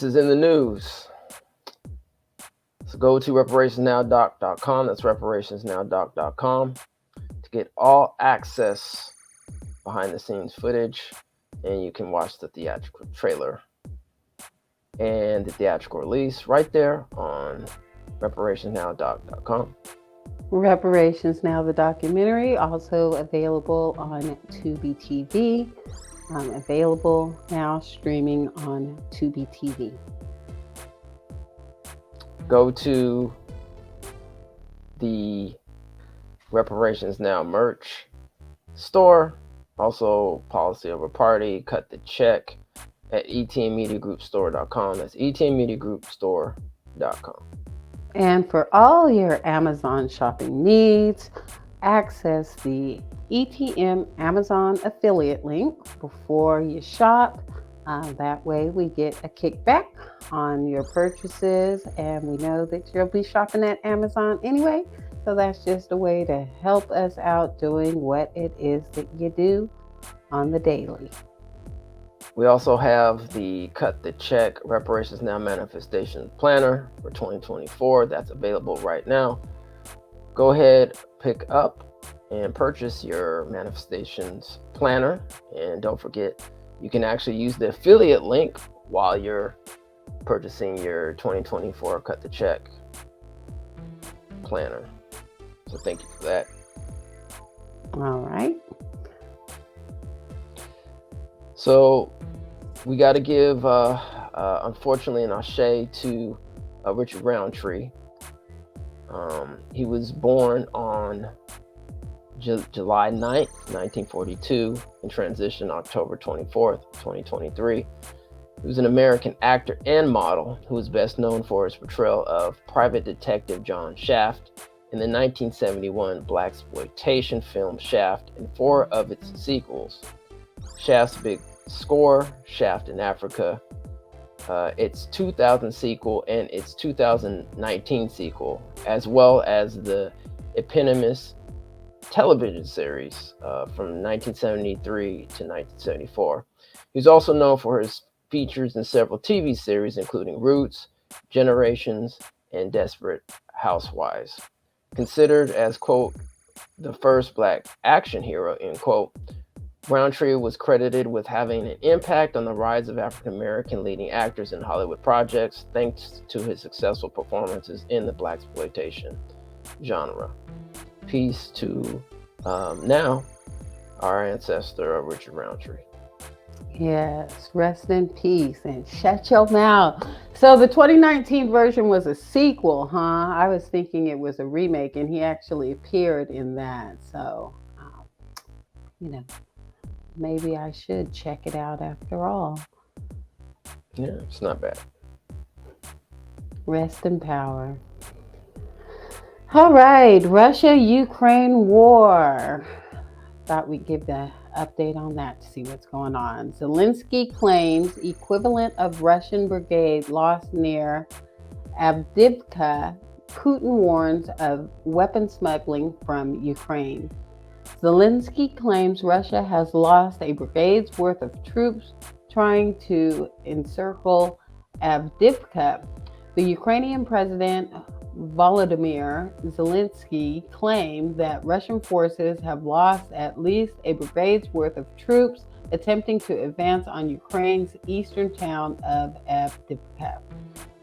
This is in the news. So go to reparationsnowdoc.com. That's reparationsnowdoc.com to get all access behind the scenes footage, and you can watch the theatrical trailer and the theatrical release right there on reparationsnowdoc.com. Reparations Now, the documentary, also available on Tubi TV. Available now, streaming on Tubi TV. Go to the Reparations Now merch store. Also, Policy Over Party, Cut the Check at etnmediagroupstore.com. That's etnmediagroupstore.com. And for all your Amazon shopping needs, access the ETM Amazon affiliate link before you shop. That way we get a kickback on your purchases, and we know that you'll be shopping at Amazon anyway. So that's just a way to help us out doing what it is that you do on the daily. We also have the Cut the Check Reparations Now Manifestation Planner for 2024. That's available right now. Go ahead, pick up and purchase your Manifestations Planner. And don't forget, you can actually use the affiliate link while you're purchasing your 2024 Cut the Check Planner. So thank you for that. All right. So we got to give, unfortunately, an ashe to Richard Roundtree. He was born on July 9th, 1942, and transitioned October 24th, 2023. He was an American actor and model who is best known for his portrayal of Private Detective John Shaft in the 1971 blaxploitation film Shaft and 4 of its sequels. Shaft's Big Score, Shaft in Africa, its 2000 sequel, and its 2019 sequel, as well as the eponymous television series from 1973 to 1974. He's also known for his features in several TV series, including Roots, Generations, and Desperate Housewives. Considered as, quote, the first Black action hero, end quote, Roundtree was credited with having an impact on the rise of African American leading actors in Hollywood projects, thanks to his successful performances in the blaxploitation genre. Peace to now our ancestor Richard Roundtree. Yes, rest in peace and shut your mouth. So the 2019 version was a sequel, huh? I was thinking it was a remake, and he actually appeared in that. So, maybe I should check it out after all. Yeah, it's not bad. Rest in power. All right, Russia-Ukraine war. Thought we'd give the update on that to see what's going on. Zelensky claims equivalent of Russian brigade lost near Avdiivka. Putin warns of weapon smuggling from Ukraine. Zelensky claims Russia has lost a brigade's worth of troops trying to encircle Avdiivka. The Ukrainian president Volodymyr Zelensky claimed that Russian forces have lost at least a brigade's worth of troops attempting to advance on Ukraine's eastern town of Avdiivka.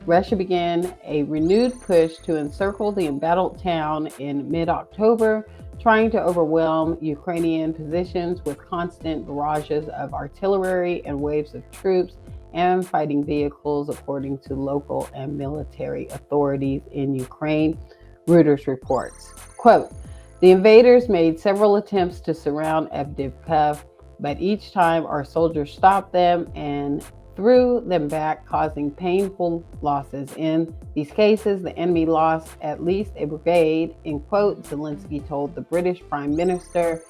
Russia began a renewed push to encircle the embattled town in mid-October, trying to overwhelm Ukrainian positions with constant barrages of artillery and waves of troops and fighting vehicles, according to local and military authorities in Ukraine. Reuters reports, quote, the invaders made several attempts to surround Avdiivka, but each time our soldiers stopped them and threw them back, causing painful losses. In these cases, the enemy lost at least a brigade, end quote, Zelensky told the British Prime Minister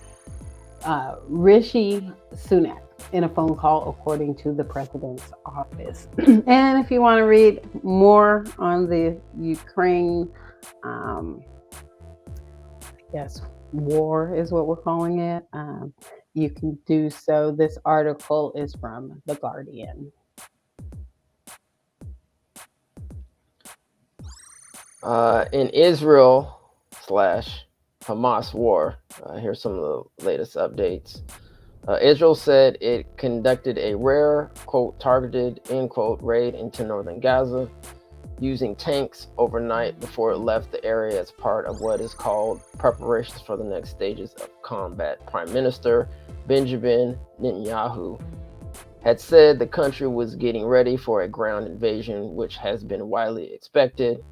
Rishi Sunak in a phone call, according to the president's office. And if you want to read more on the Ukraine, war is what we're calling it, you can do so. This article is from The Guardian. In Israel slash Hamas war, here's some of the latest updates. Israel said it conducted a rare, quote, targeted, end quote, raid into northern Gaza using tanks overnight before it left the area as part of what is called preparations for the next stages of combat. Prime Minister Benjamin Netanyahu had said the country was getting ready for a ground invasion, which has been widely expected.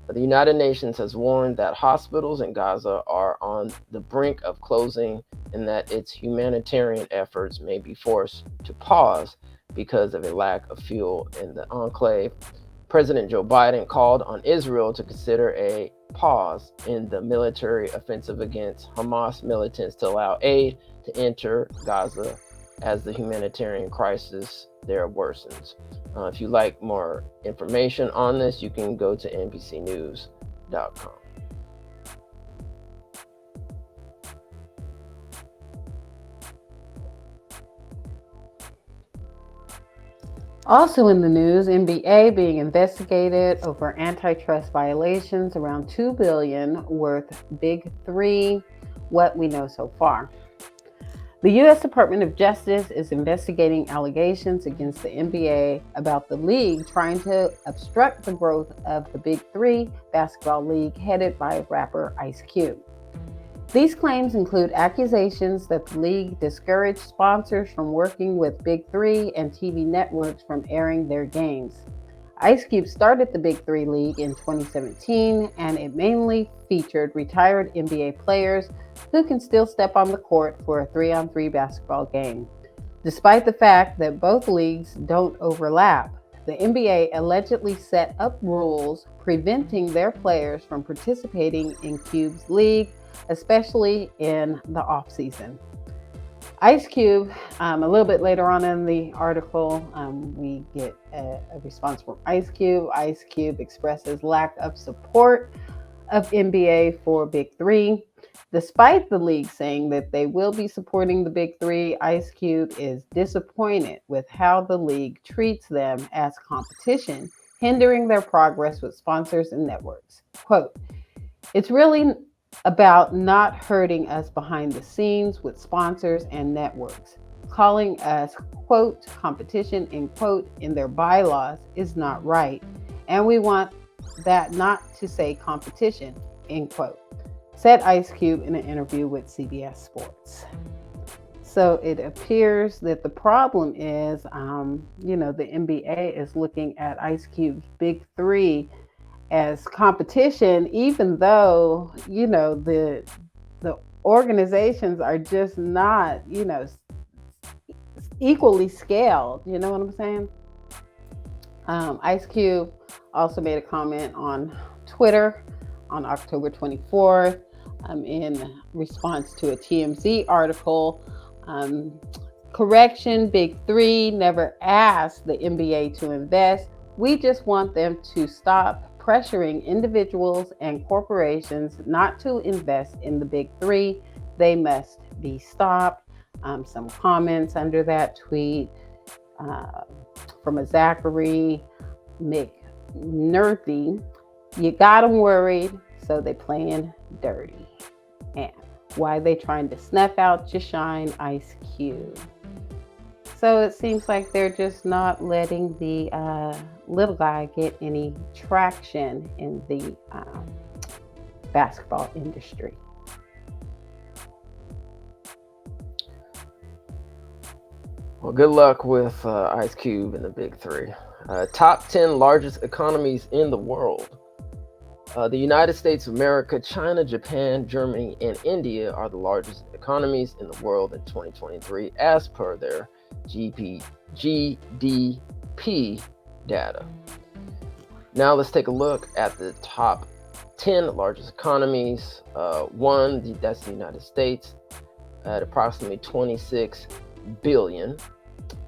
The United Nations has warned that hospitals in Gaza are on the brink of closing and that its humanitarian efforts may be forced to pause because of a lack of fuel in the enclave. President Joe Biden called on Israel to consider a pause in the military offensive against Hamas militants to allow aid to enter Gaza as the humanitarian crisis there worsens. If you like more information on this, you can go to NBCnews.com. Also in the news, NBA being investigated over antitrust violations around $2 billion worth Big Three, what we know so far. The U.S. Department of Justice is investigating allegations against the NBA about the league trying to obstruct the growth of the Big Three basketball league headed by rapper Ice Cube. These claims include accusations that the league discouraged sponsors from working with Big Three and TV networks from airing their games. Ice Cube started the Big Three League in 2017, and it mainly featured retired NBA players who can still step on the court for a 3-on-3 basketball game. Despite the fact that both leagues don't overlap, the NBA allegedly set up rules preventing their players from participating in Cube's league, especially in the off-season. Ice Cube, a little bit later on in the article, we get a response from Ice Cube. Ice Cube expresses lack of support of NBA for Big Three. Despite the league saying that they will be supporting the Big Three, Ice Cube is disappointed with how the league treats them as competition, hindering their progress with sponsors and networks. Quote, "It's really about not hurting us behind the scenes with sponsors and networks. Calling us, quote, competition, end quote, in their bylaws is not right. And we want that not to say competition, end quote," said Ice Cube in an interview with CBS Sports. So it appears that the problem is, the NBA is looking at Ice Cube's Big Three as competition, even though, the organizations are just not, equally scaled. You know what I'm saying? Ice Cube also made a comment on Twitter on October 24th in response to a TMZ article. Correction, Big Three never asked the NBA to invest. We just want them to stop pressuring individuals and corporations not to invest in the Big Three. They must be stopped. Some comments under that tweet from a Zachary McNerthy. You got them worried, so they playing dirty. And why they trying to snuff out your shine, Ice Cube? So it seems like they're just not letting the little guy get any traction in the basketball industry. Well, good luck with Ice Cube and the Big Three. Top 10 largest economies in the world. The United States of America, China, Japan, Germany, and India are the largest economies in the world in 2023 as per their GDP data. Now let's take a look at the top 10 largest economies. That's the United States at approximately 26 billion.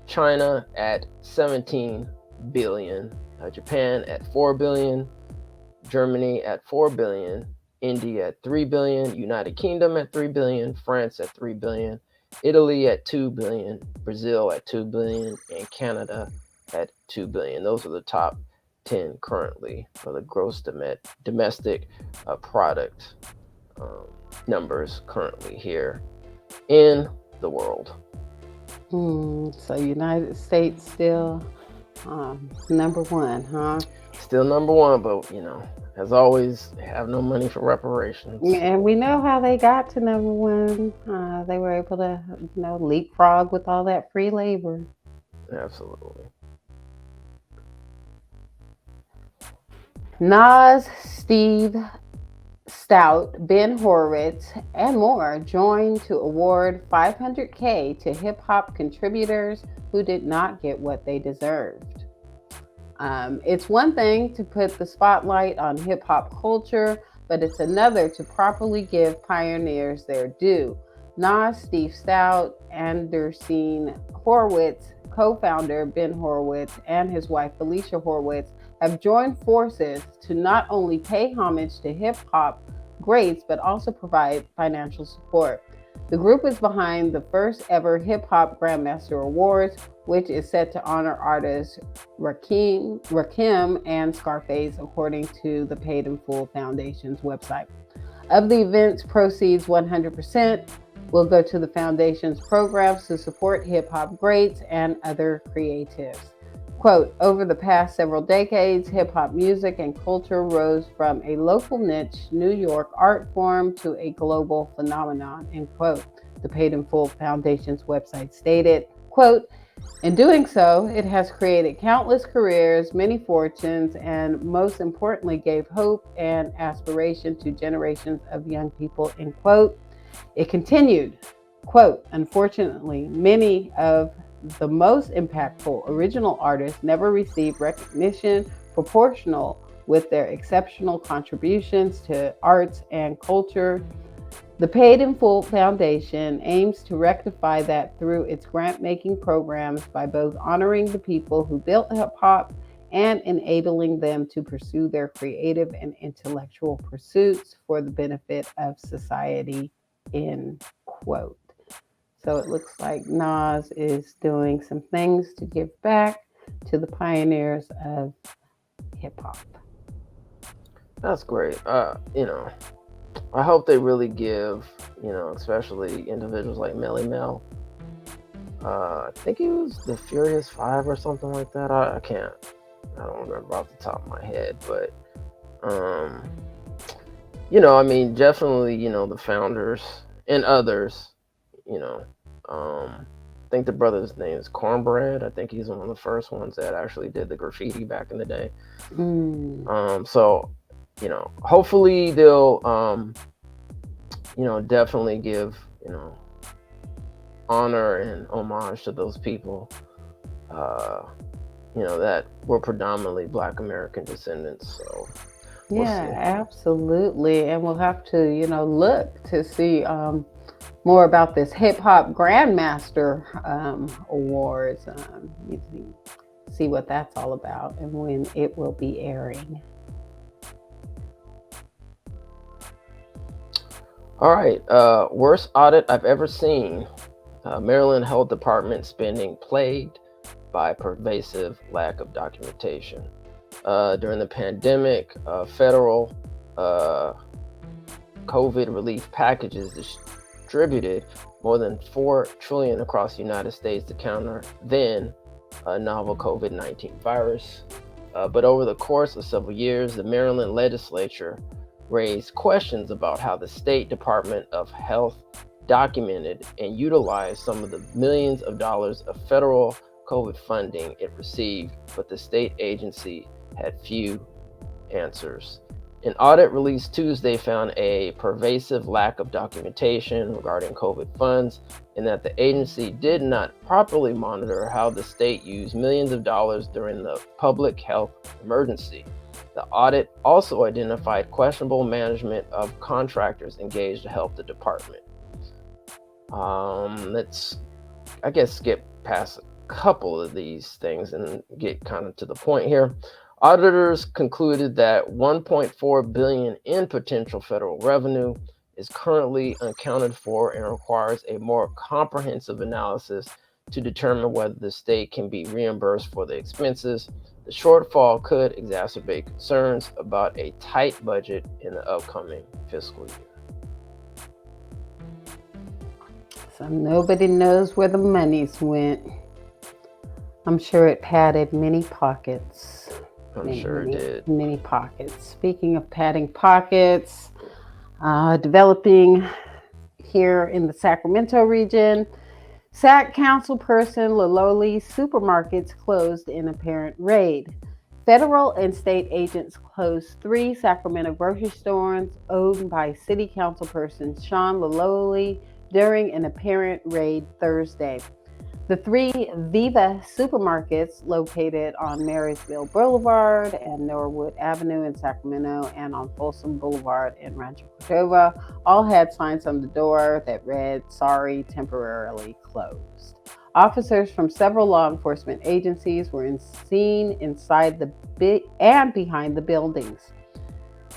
China at 17 billion. Japan at 4 billion. Germany at 4 billion. India at 3 billion. United Kingdom at 3 billion. France at 3 billion. Italy at 2 billion. Brazil at 2 billion. And Canada at 2 billion. Those are the top 10 currently for the gross domestic product um, numbers currently here in the world. So United States still number one, huh? Still number one, but as always, have no money for reparations. And we know how they got to number one. They were able to, leapfrog with all that free labor. Absolutely. Nas, Steve Stout, Ben Horowitz, and more joined to award 500K to hip hop contributors who did not get what they deserved. It's one thing to put the spotlight on hip hop culture, but it's another to properly give pioneers their due. Nas, Steve Stout, Andersine Horowitz, co founder Ben Horowitz, and his wife Felicia Horowitz have joined forces to not only pay homage to hip hop greats, but also provide financial support. The group is behind the first ever Hip Hop Grandmaster Awards, which is set to honor artists Rakim and Scarface, according to the Paid in Full Foundation's website. Of the event's proceeds, 100% will go to the foundation's programs to support hip hop greats and other creatives. Quote, over the past several decades, hip hop music and culture rose from a local niche New York art form to a global phenomenon, end quote. The Paid in Full Foundation's website stated, quote, in doing so, it has created countless careers, many fortunes, and most importantly, gave hope and aspiration to generations of young people, end quote. It continued, quote, unfortunately, many of the most impactful original artists never received recognition proportional with their exceptional contributions to arts and culture. The Paid in Full Foundation aims to rectify that through its grant-making programs by both honoring the people who built hip-hop and enabling them to pursue their creative and intellectual pursuits for the benefit of society, end quote. So it looks like Nas is doing some things to give back to the pioneers of hip hop. That's great. I hope they really give, especially individuals like Melly Mel. I think he was the Furious Five or something like that. I don't remember off the top of my head, but definitely, the founders and others, I think the brother's name is Cornbread. I think he's one of the first ones that actually did the graffiti back in the day. So, hopefully they'll, definitely give, honor and homage to those people, that were predominantly Black American descendants. So, yeah, absolutely. And we'll have to, look to see more about this Hip Hop Grandmaster Awards. See what that's all about and when it will be airing. All right. Worst audit I've ever seen. Maryland Health Department spending plagued by pervasive lack of documentation. During the pandemic, federal COVID relief packages distributed more than $4 trillion across the United States to counter then novel COVID-19 virus. But over the course of several years, the Maryland legislature raised questions about how the State Department of Health documented and utilized some of the millions of dollars of federal COVID funding it received, but the state agency had few answers. An audit released Tuesday found a pervasive lack of documentation regarding COVID funds and that the agency did not properly monitor how the state used millions of dollars during the public health emergency. The audit also identified questionable management of contractors engaged to help the department. Let's, skip past a couple of these things and get kind of to the point here. Auditors concluded that $1.4 billion in potential federal revenue is currently unaccounted for and requires a more comprehensive analysis to determine whether the state can be reimbursed for the expenses. The shortfall could exacerbate concerns about a tight budget in the upcoming fiscal year. So nobody knows where the monies went. I'm sure it padded many pockets. I'm Many, sure it many, did. many pockets. Speaking of padding pockets, developing here in the Sacramento region, SAC councilperson Lololi supermarkets closed in apparent raid. Federal and state agents closed three Sacramento grocery stores owned by City Councilperson Sean Lololi during an apparent raid Thursday. The three Viva supermarkets located on Marysville Boulevard and Norwood Avenue in Sacramento and on Folsom Boulevard in Rancho Cordova all had signs on the door that read, "Sorry, temporarily closed." Officers from several law enforcement agencies were seen inside and behind the buildings.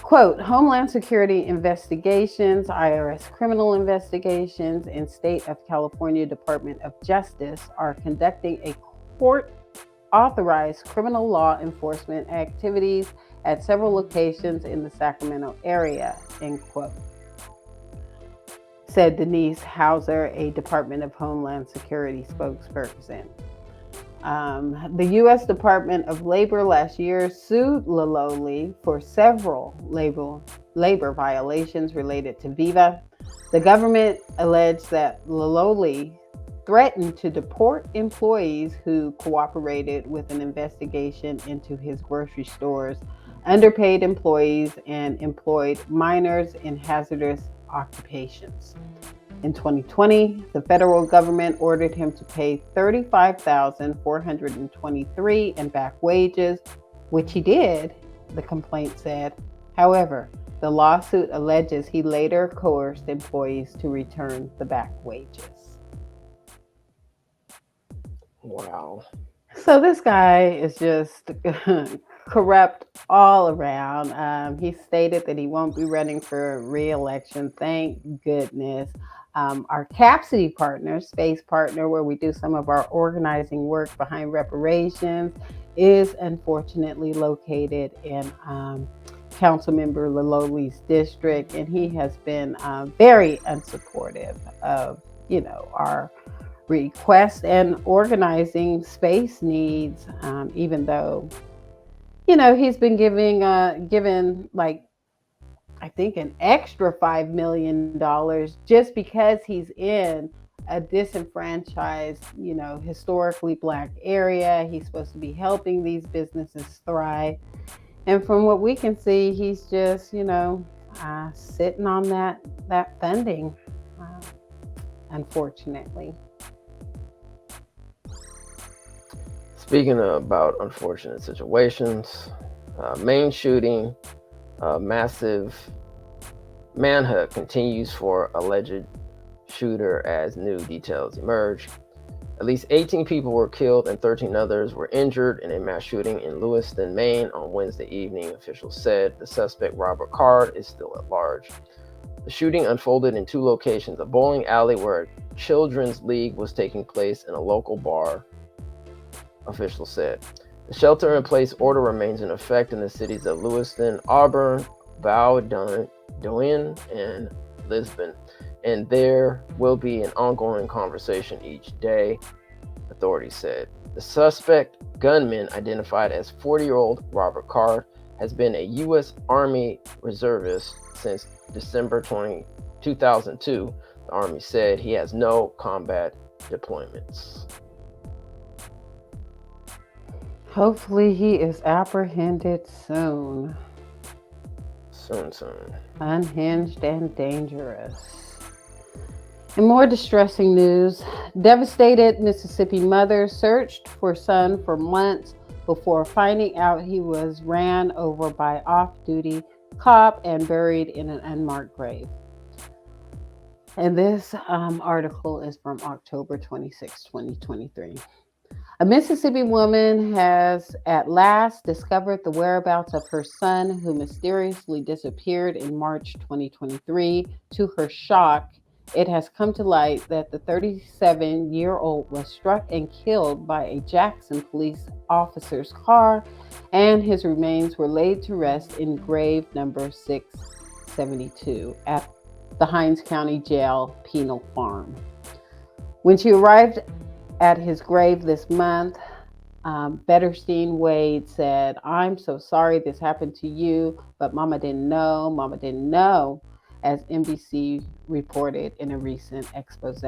Quote, Homeland Security investigations, IRS criminal investigations, and State of California Department of Justice are conducting a court authorized criminal law enforcement activities at several locations in the Sacramento area, end quote, said Denise Hauser, a Department of Homeland Security spokesperson. The U.S. Department of Labor last year sued Lololi for several labor violations related to Viva. The government alleged that Lololi threatened to deport employees who cooperated with an investigation into his grocery stores, underpaid employees, and employed minors in hazardous occupations. In 2020, the federal government ordered him to pay $35,423 in back wages, which he did, the complaint said. However, the lawsuit alleges he later coerced employees to return the back wages. Wow. So this guy is just corrupt all around. He stated that he won't be running for re-election. Thank goodness. Our Capacity partner, Space Partner, where we do some of our organizing work behind reparations, is unfortunately located in Councilmember Lololi's district, and he has been very unsupportive of, our request and organizing space needs, even though, he's been given like I think an extra $5 million just because he's in a disenfranchised, historically Black area. He's supposed to be helping these businesses thrive. And from what we can see, he's just, sitting on that funding, uh, unfortunately. Speaking about unfortunate situations, Maine shooting, massive manhunt continues for alleged shooter as new details emerge. At least 18 people were killed and 13 others were injured in a mass shooting in Lewiston, Maine on Wednesday evening, officials said. The suspect, Robert Card, is still at large. The shooting unfolded in two locations: a bowling alley where a children's league was taking place and a local bar, officials said. The shelter-in-place order remains in effect in the cities of Lewiston, Auburn, Bowdoin, and Lisbon, and there will be an ongoing conversation each day, authorities said. The suspect gunman, identified as 40-year-old Robert Card, has been a U.S. Army reservist since December 2002. The Army said he has no combat deployments. Hopefully he is apprehended soon. Soon. Unhinged and dangerous. In more distressing news, devastated Mississippi mother searched for son for months before finding out he was ran over by off-duty cop and buried in an unmarked grave. And this article is from October 26, 2023. A Mississippi woman has at last discovered the whereabouts of her son, who mysteriously disappeared in March 2023. To her shock, It has come to light that the 37-year-old was struck and killed by a Jackson police officer's car, and his remains were laid to rest in grave number 672 at the Hinds County Jail Penal Farm. When she arrived at his grave this month, Betterstein Wade said, "I'm so sorry this happened to you, but Mama didn't know. Mama didn't know," as NBC reported in a recent expose.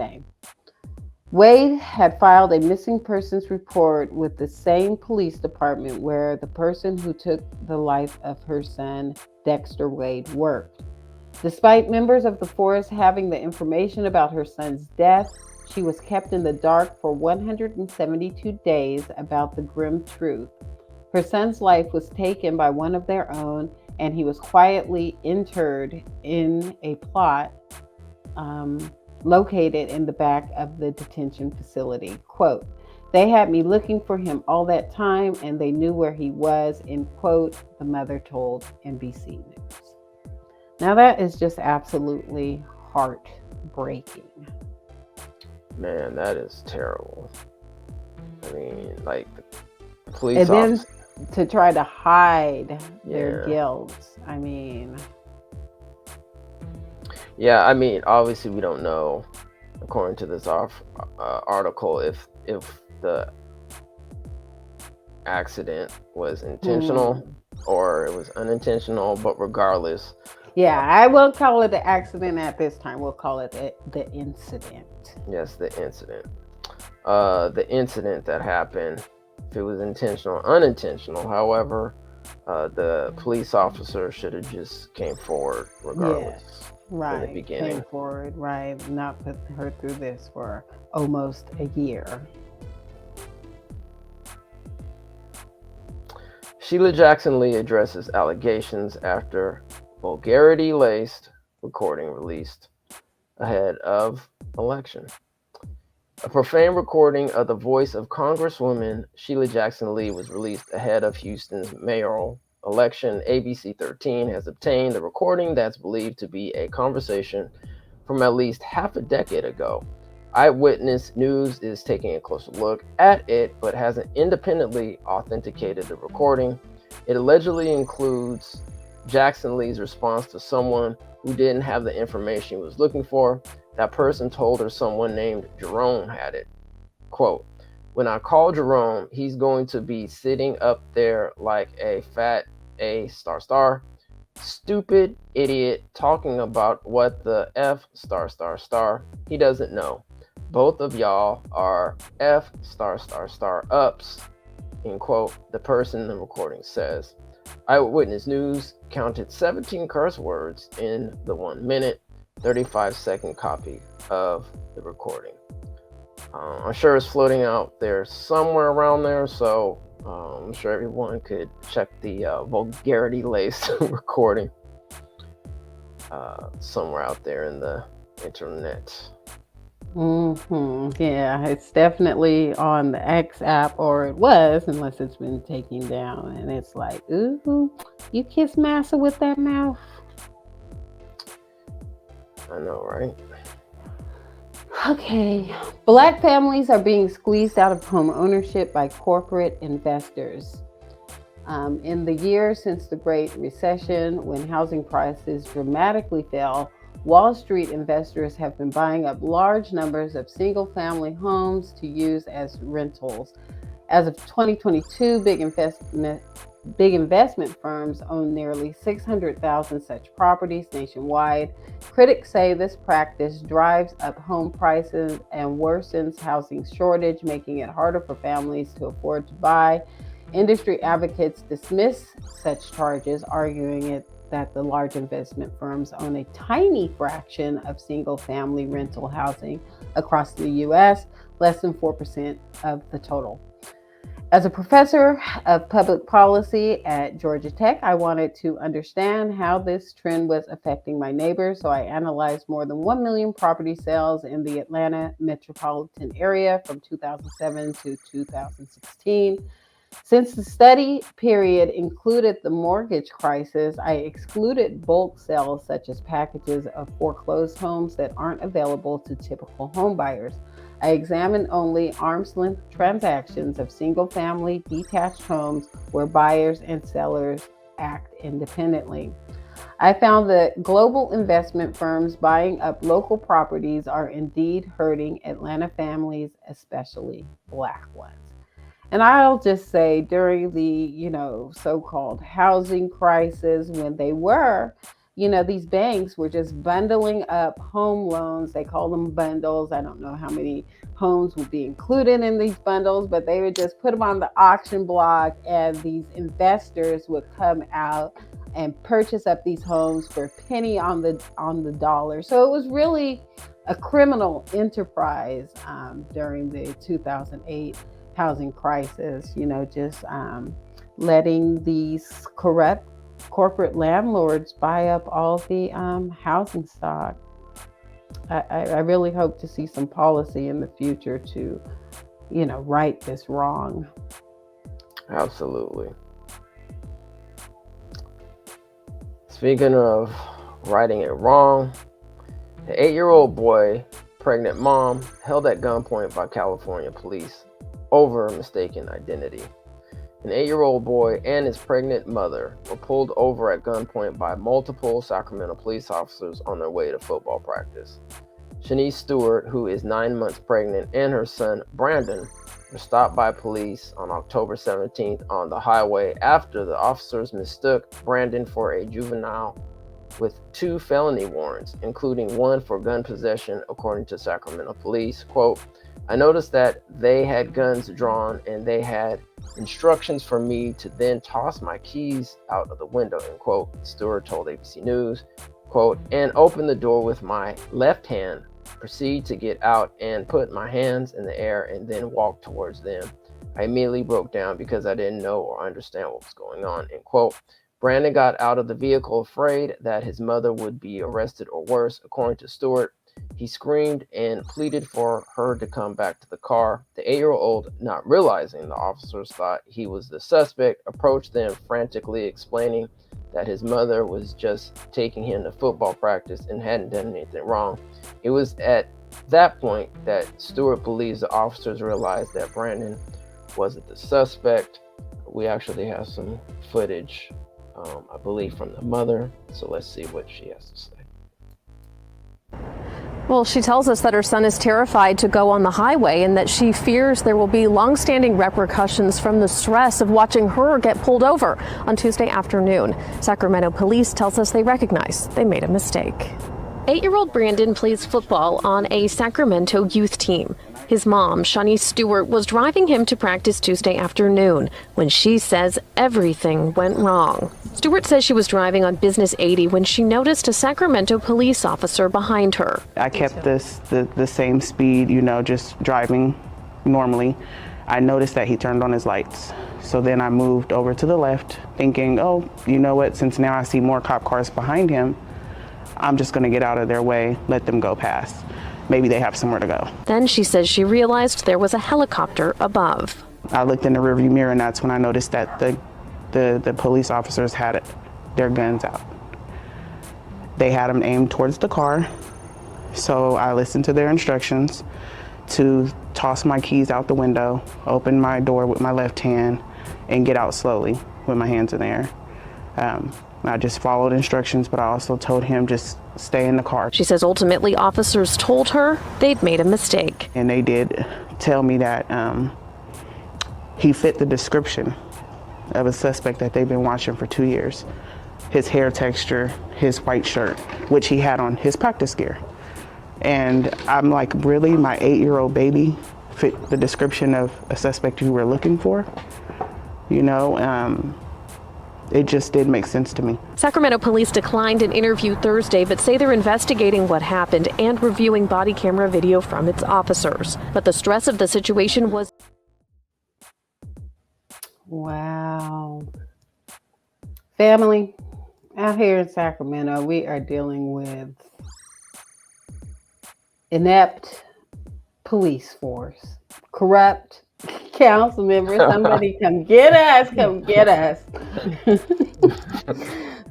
Wade had filed a missing persons report with the same police department where the person who took the life of her son, Dexter Wade, worked. Despite members of the force having the information about her son's death, she was kept in the dark for 172 days about the grim truth. Her son's life was taken by one of their own, and he was quietly interred in a plot located in the back of the detention facility. Quote, "They had me looking for him all that time, and they knew where he was," end quote, the mother told NBC News. Now that is just absolutely heartbreaking. Man, that is terrible. I mean, like, the police And then officer. to try to hide their Yeah. guilt. I mean, Yeah, I mean, obviously we don't know, according to this article, if the accident was intentional or it was unintentional. But regardless, yeah, I won't call it the accident at this time. We'll call it the incident. yes, the incident. The incident that happened, if it was intentional or unintentional, however, the police officer should have just came forward regardless. Right. In the beginning. Came forward, right. Not put her through this for almost a year. Sheila Jackson Lee addresses allegations after vulgarity-laced recording released ahead of election. A profane recording of the voice of Congresswoman Sheila Jackson Lee was released ahead of Houston's mayoral election. ABC 13 has obtained the recording that's believed to be a conversation from at least half a decade ago. Eyewitness News is taking a closer look at it, but hasn't independently authenticated the recording. It allegedly includes Jackson Lee's response to someone who didn't have the information he was looking for. That person told her someone named Jerome had it. Quote, "When I call Jerome, he's going to be sitting up there like a fat A star star. Stupid idiot talking about what the F star star star. He doesn't know. Both of y'all are F star star star ups," end quote, the person in the recording says. Eyewitness News counted 17 curse words in the 1 minute, 35-second copy of the recording. I'm sure it's floating out there somewhere around there, so I'm sure everyone could check the vulgarity-laced recording somewhere out there in the internet. Yeah, it's definitely on the X app, or it was, unless it's been taken down. And it's like, ooh, you kiss massa with that mouth. I know, right? Okay. Black families are being squeezed out of home ownership by corporate investors. In the years since the Great Recession, when housing prices dramatically fell, Wall Street investors have been buying up large numbers of single-family homes to use as rentals. As of 2022, big investment firms own nearly 600,000 such properties nationwide. Critics say this practice drives up home prices and worsens housing shortage, making it harder for families to afford to buy. Industry advocates dismiss such charges, arguing that the large investment firms own a tiny fraction of single-family rental housing across the U.S., less than 4% of the total. As a professor of public policy at Georgia Tech, I wanted to understand how this trend was affecting my neighbors, so I analyzed more than 1 million property sales in the Atlanta metropolitan area from 2007 to 2016. Since the study period included the mortgage crisis, I excluded bulk sales such as packages of foreclosed homes that aren't available to typical homebuyers. I examined only arm's length transactions of single family detached homes where buyers and sellers act independently. I found that global investment firms buying up local properties are indeed hurting Atlanta families, especially Black ones. And I'll just say during the, so-called housing crisis, when they were, these banks were just bundling up home loans. They call them bundles. I don't know how many homes would be included in these bundles, but they would just put them on the auction block, and these investors would come out and purchase up these homes for a penny on the dollar. So it was really a criminal enterprise during the 2008 housing crisis, just letting these corrupt corporate landlords buy up all the housing stock. I really hope to see some policy in the future to, right this wrong. Absolutely. Speaking of righting it wrong, the 8-year-old boy, pregnant mom, held at gunpoint by California police over mistaken identity. An 8-year-old boy and his pregnant mother were pulled over at gunpoint by multiple Sacramento police officers on their way to football practice. Shanice Stewart, who is 9 months pregnant, and her son, Brandon, were stopped by police on October 17th on the highway after the officers mistook Brandon for a juvenile with 2 felony warrants, including one for gun possession, according to Sacramento police. Quote, I noticed that they had guns drawn and they had instructions for me to then toss my keys out of the window, end quote, Stewart told ABC News. Quote, and open the door with my left hand, proceed to get out and put my hands in the air and then walk towards them. I immediately broke down because I didn't know or understand what was going on, end quote. Brandon got out of the vehicle afraid that his mother would be arrested or worse, according to Stewart. He screamed and pleaded for her to come back to the car. The 8-year-old, not realizing the officers thought he was the suspect, approached them frantically, explaining that his mother was just taking him to football practice and hadn't done anything wrong. It was at that point that Stewart believes the officers realized that Brandon wasn't the suspect. We actually have some footage, I believe, from the mother. So let's see what she has to say. Well, she tells us that her son is terrified to go on the highway and that she fears there will be long-standing repercussions from the stress of watching her get pulled over on Tuesday afternoon. Sacramento police tells us they recognize they made a mistake. 8-year-old Brandon plays football on a Sacramento youth team. His mom, Shanice Stewart, was driving him to practice Tuesday afternoon when she says everything went wrong. Stewart says she was driving on Business 80 when she noticed a Sacramento police officer behind her. I kept the same speed, just driving normally. I noticed that he turned on his lights. So then I moved over to the left thinking, oh, you know what, since now I see more cop cars behind him, I'm just going to get out of their way, let them go past. Maybe they have somewhere to go. Then she says she realized there was a helicopter above. I looked in the rearview mirror and that's when I noticed that the police officers had their guns out. They had them aimed towards the car. So I listened to their instructions to toss my keys out the window, open my door with my left hand, and get out slowly with my hands in the air. I just followed instructions, but I also told him just stay in the car. She says ultimately officers told her they'd made a mistake. And they did tell me that he fit the description of a suspect that they've been watching for 2 years. His hair texture, his white shirt, which he had on his practice gear. And I'm like, really? My 8-year-old baby fit the description of a suspect you were looking for? It just didn't make sense to me. Sacramento police declined an interview Thursday, but say they're investigating what happened and reviewing body camera video from its officers. But the stress of the situation was... Wow. Family, out here in Sacramento, we are dealing with inept police force, corrupt, council member. Somebody come get us. Come get us.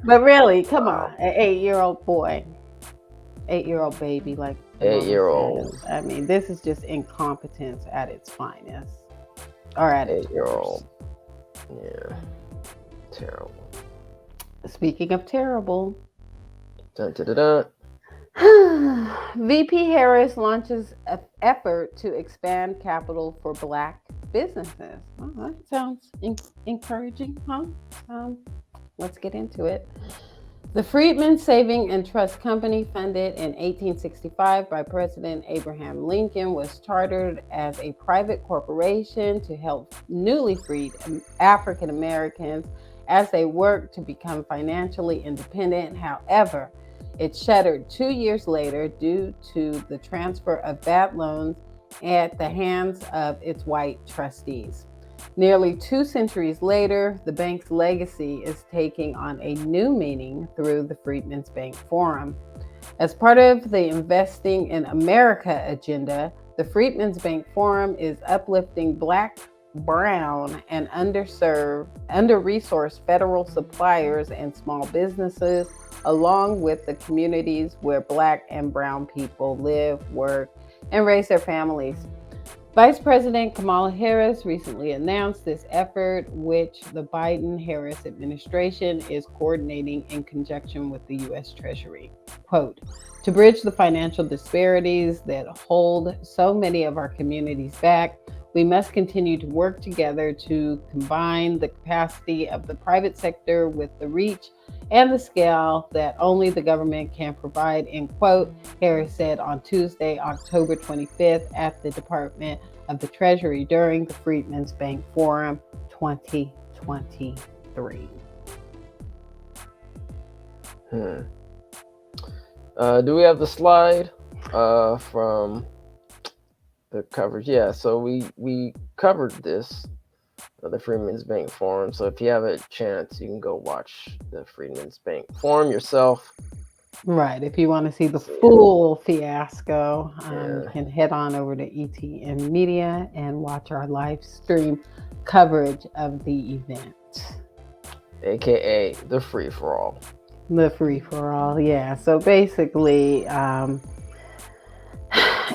But really, come on. An 8-year-old boy. 8-year-old baby, like the mama 8-year-old. says. I mean, this is just incompetence at its finest. Or at its 8-year-old. Yeah. Terrible. Speaking of terrible, Dun, dun, dun, dun. VP Harris launches an effort to expand capital for Black businesses. Well, that sounds encouraging, huh? Let's get into it. The Freedmen Saving and Trust Company, founded in 1865 by President Abraham Lincoln, was chartered as a private corporation to help newly freed African Americans as they worked to become financially independent. However, it shuttered 2 years later due to the transfer of bad loans at the hands of its white trustees. Nearly 2 centuries later, the bank's legacy is taking on a new meaning through the Freedmen's Bank Forum. As part of the Investing in America agenda, the Freedmen's Bank Forum is uplifting Black, brown, and under-resourced federal suppliers and small businesses, along with the communities where Black and brown people live, work, and raise their families. Vice President Kamala Harris recently announced this effort, which the Biden-Harris administration is coordinating in conjunction with the U.S. Treasury. Quote, "To bridge the financial disparities that hold so many of our communities back, we must continue to work together to combine the capacity of the private sector with the reach and the scale that only the government can provide," end quote, Harris said on Tuesday, October 25th at the Department of the Treasury during the Freedmen's Bank Forum 2023. Do we have the slide from the coverage? Yeah, so we covered this, the Freedmen's Bank Forum. So if you have a chance, you can go watch the Freedmen's Bank Forum yourself. Right. If you want to see the full fiasco, you can head on over to ETN Media and watch our live stream coverage of the event. AKA the free-for-all. The free-for-all, yeah. So basically,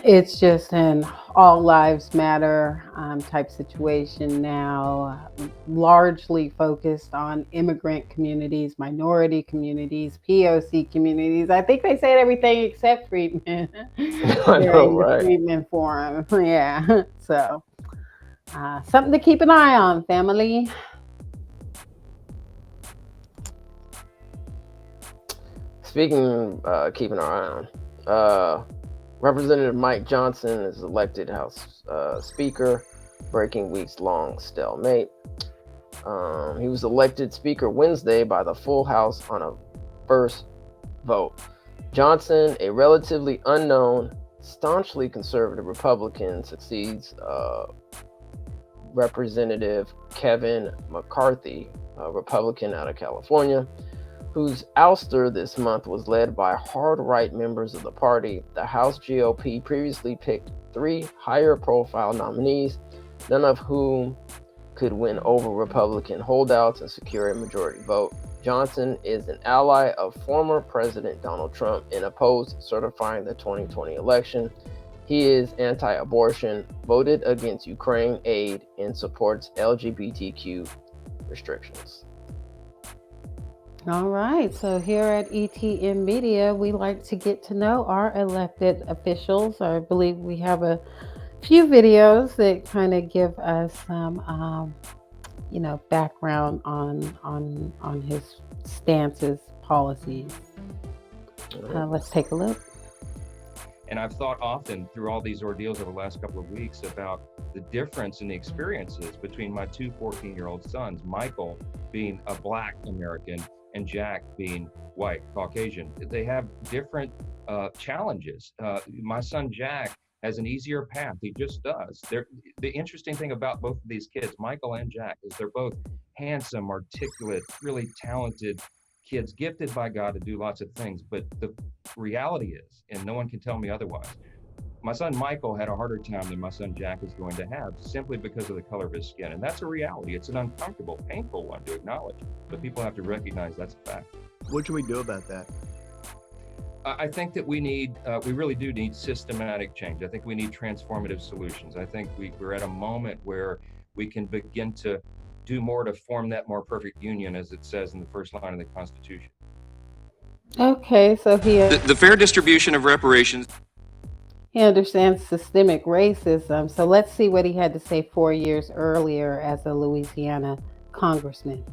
it's just an all lives matter type situation now, largely focused on immigrant communities, minority communities, POC communities. I think they said everything except Freedmen during the Freedmen Forum. Yeah, so something to keep an eye on, family. Speaking of keeping our eye on, Representative Mike Johnson is elected House Speaker, breaking weeks-long stalemate. He was elected Speaker Wednesday by the full House on a first vote. Johnson, a relatively unknown, staunchly conservative Republican, succeeds Representative Kevin McCarthy, a Republican out of California, whose ouster this month was led by hard-right members of the party. The House GOP previously picked 3 higher-profile nominees, none of whom could win over Republican holdouts and secure a majority vote. Johnson is an ally of former President Donald Trump and opposed certifying the 2020 election. He is anti-abortion, voted against Ukraine aid, and supports LGBTQ restrictions. All right, so here at ETM Media, we like to get to know our elected officials. I believe we have a few videos that kind of give us some, background on his stances, policies. Let's take a look. And I've thought often through all these ordeals over the last couple of weeks about the difference in the experiences between my 2 14-year-old sons, Michael being a Black American and Jack being white, Caucasian. They have different challenges. My son Jack has an easier path. He just does. The interesting thing about both of these kids, Michael and Jack, is they're both handsome, articulate, really talented kids, gifted by God to do lots of things. But the reality is, and no one can tell me otherwise, My son Michael had a harder time than my son Jack is going to have simply because of the color of his skin. And that's a reality. It's an uncomfortable, painful one to acknowledge, but people have to recognize that's a fact. What should we do about that? I think that we really do need systematic change. I think we need transformative solutions. I think we're at a moment where we can begin to do more to form that more perfect union, as it says in the first line of the Constitution. Okay, so The fair distribution of reparations. he understands systemic racism. So let's see what he had to say 4 years earlier as a Louisiana congressman.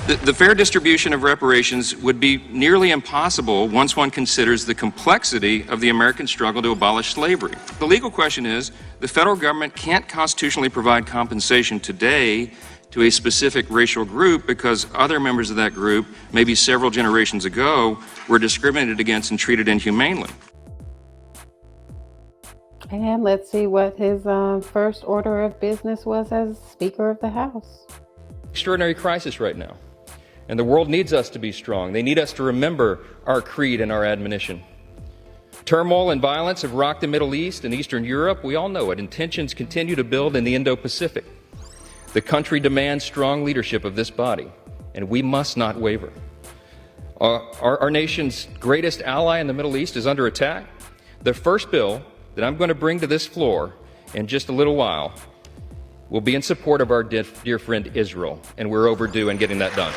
The fair distribution of reparations would be nearly impossible once one considers the complexity of the American struggle to abolish slavery. The legal question is, the federal government can't constitutionally provide compensation today to a specific racial group because other members of that group, maybe several generations ago, were discriminated against and treated inhumanely. And let's see what his first order of business was as Speaker of the House. Extraordinary crisis right now. And the world needs us to be strong. They need us to remember our creed and our admonition. Turmoil and violence have rocked the Middle East and Eastern Europe. We all know it. And tensions continue to build in the Indo-Pacific. The country demands strong leadership of this body, and we must not waver. Our nation's greatest ally in the Middle East is under attack. The first bill that I'm going to bring to this floor in just a little while will be in support of our dear friend Israel, and we're overdue in getting that done.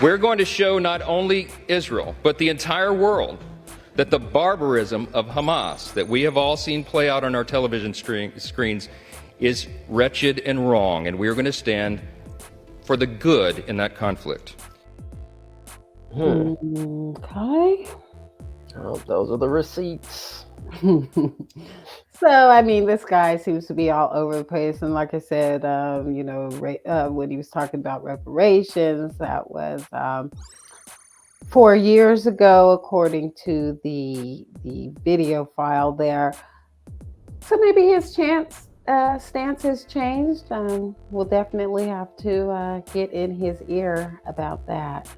We're going to show not only Israel, but the entire world that the barbarism of Hamas that we have all seen play out on our television screens is wretched and wrong, and we're going to stand for the good in that conflict. Okay. Well, those are the receipts. So, I mean, this guy seems to be all over the place. And like I said, when he was talking about reparations, that was 4 years ago, according to the video file there. So maybe his stance has changed. We'll definitely have to get in his ear about that.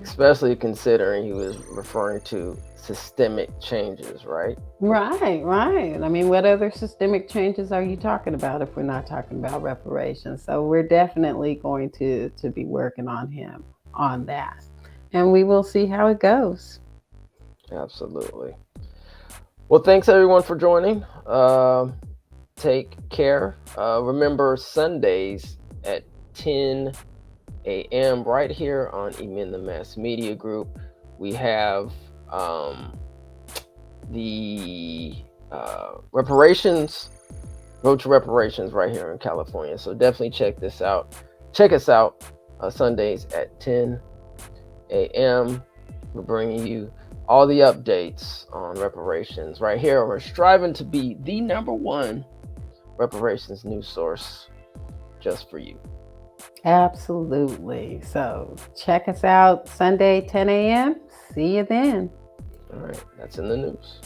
Especially considering he was referring to systemic changes, right? Right. I mean, what other systemic changes are you talking about if we're not talking about reparations? So we're definitely going to be working on him on that. And we will see how it goes. Absolutely. Well, thanks everyone for joining. Take care. Remember, Sundays at 10 a.m. right here on Emin the Mass Media Group, we have the reparations, Road to Reparations right here in California. So definitely check this out. Check us out Sundays at 10 a.m. We're bringing you all the updates on reparations right here. We're striving to be the #1 reparations news source just for you. Absolutely. So check us out Sunday, 10 a.m. See you then. All right, that's in the news.